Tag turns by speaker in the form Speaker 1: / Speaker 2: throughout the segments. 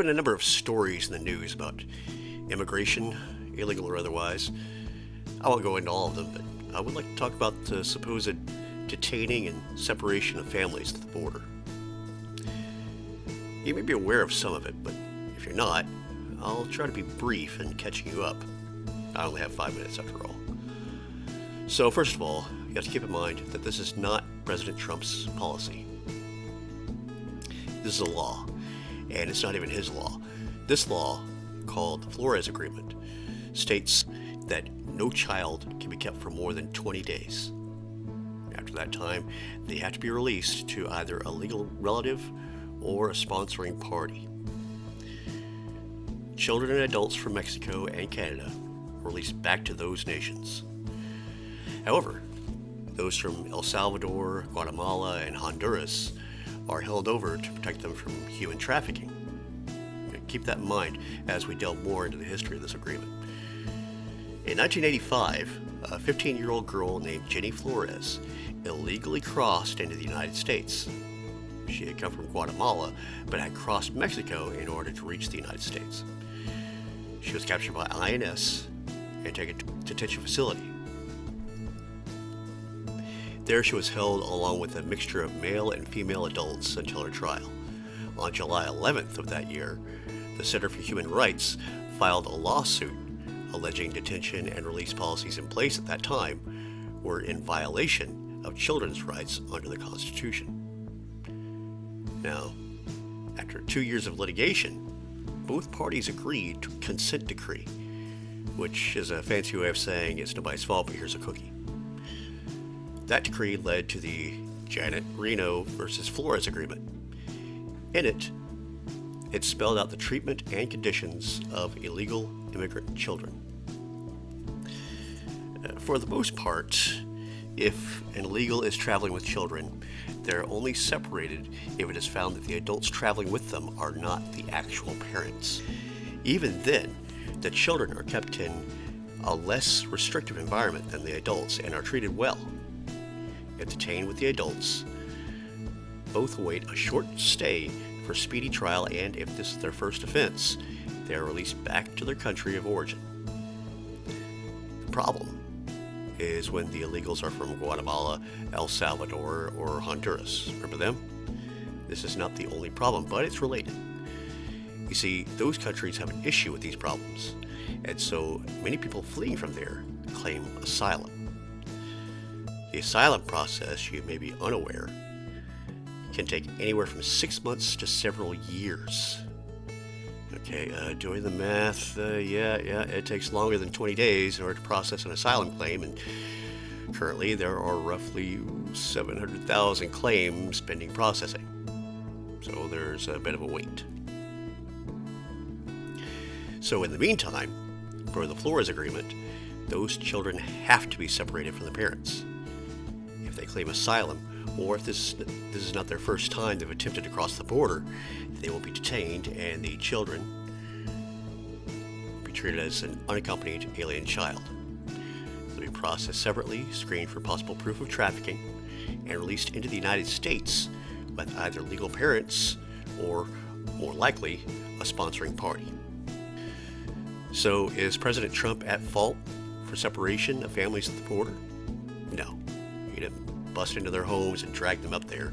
Speaker 1: been a number of stories in the news about immigration, illegal or otherwise. I won't go into all of them, but I would like to talk about the supposed detaining and separation of families at the border. You may be aware of some of it, but if you're not, I'll try to be brief in catching you up. I only have 5 minutes after all. So first of all, you have to keep in mind that this is not President Trump's policy. This is a law, and it's not even his law. This law, called the Flores Agreement, states that no child can be kept for more than 20 days. After that time, they have to be released to either a legal relative or a sponsoring party. Children and adults from Mexico and Canada are released back to those nations. However, those from El Salvador, Guatemala, and Honduras are held over to protect them from human trafficking. Keep that in mind as we delve more into the history of this agreement. In 1985, a 15-year-old girl named Jenny Flores illegally crossed into the United States. She had come from Guatemala, but had crossed Mexico in order to reach the United States. She was captured by INS and taken to a detention facility. There she was held along with a mixture of male and female adults until her trial. On July 11th of that year, the Center for Human Rights filed a lawsuit alleging detention and release policies in place at that time were in violation of children's rights under the Constitution. Now, after 2 years of litigation, both parties agreed to a consent decree, which is a fancy way of saying it's nobody's fault, but here's a cookie. That decree led to the Janet Reno versus Flores Agreement. In it, it spelled out the treatment and conditions of illegal immigrant children. For the most part, if an illegal is traveling with children, they're only separated if it is found that the adults traveling with them are not the actual parents. Even then, the children are kept in a less restrictive environment than the adults and are treated well. If detained with the adults, both await a short stay for speedy trial, and if this is their first offense, they are released back to their country of origin. The problem is when the illegals are from Guatemala, El Salvador, or Honduras. Remember them? This is not the only problem, but it's related. You see, those countries have an issue with these problems, and so many people fleeing from there claim asylum. The asylum process, you may be unaware, can take anywhere from 6 months to several years. Okay, doing the math, it takes longer than 20 days in order to process an asylum claim, and currently there are roughly 700,000 claims pending processing. So there's a bit of a wait. So in the meantime, for the Flores Agreement, those children have to be separated from the parents. If they claim asylum, or if this is not their first time they've attempted to cross the border, they will be detained and the children will be treated as an unaccompanied alien child. They'll be processed separately, screened for possible proof of trafficking, and released into the United States with either legal parents or, more likely, a sponsoring party. So is President Trump at fault for separation of families at the border? No. He didn't bust into their homes and drag them up there.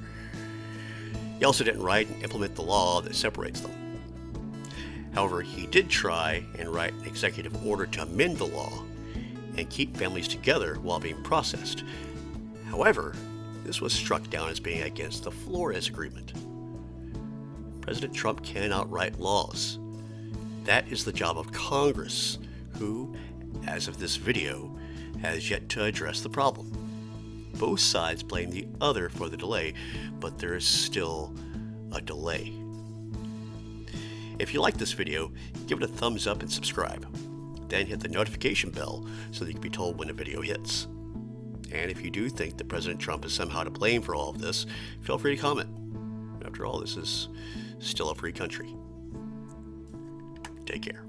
Speaker 1: He also didn't write and implement the law that separates them. However, he did try and write an executive order to amend the law and keep families together while being processed. However, this was struck down as being against the Flores Agreement. President Trump cannot write laws. That is the job of Congress, who, as of this video, has yet to address the problem. Both sides blame the other for the delay, but there is still a delay. If you like this video, give it a thumbs up and subscribe. Then hit the notification bell so that you can be told when a video hits. And if you do think that President Trump is somehow to blame for all of this, feel free to comment. After all, this is still a free country. Take care.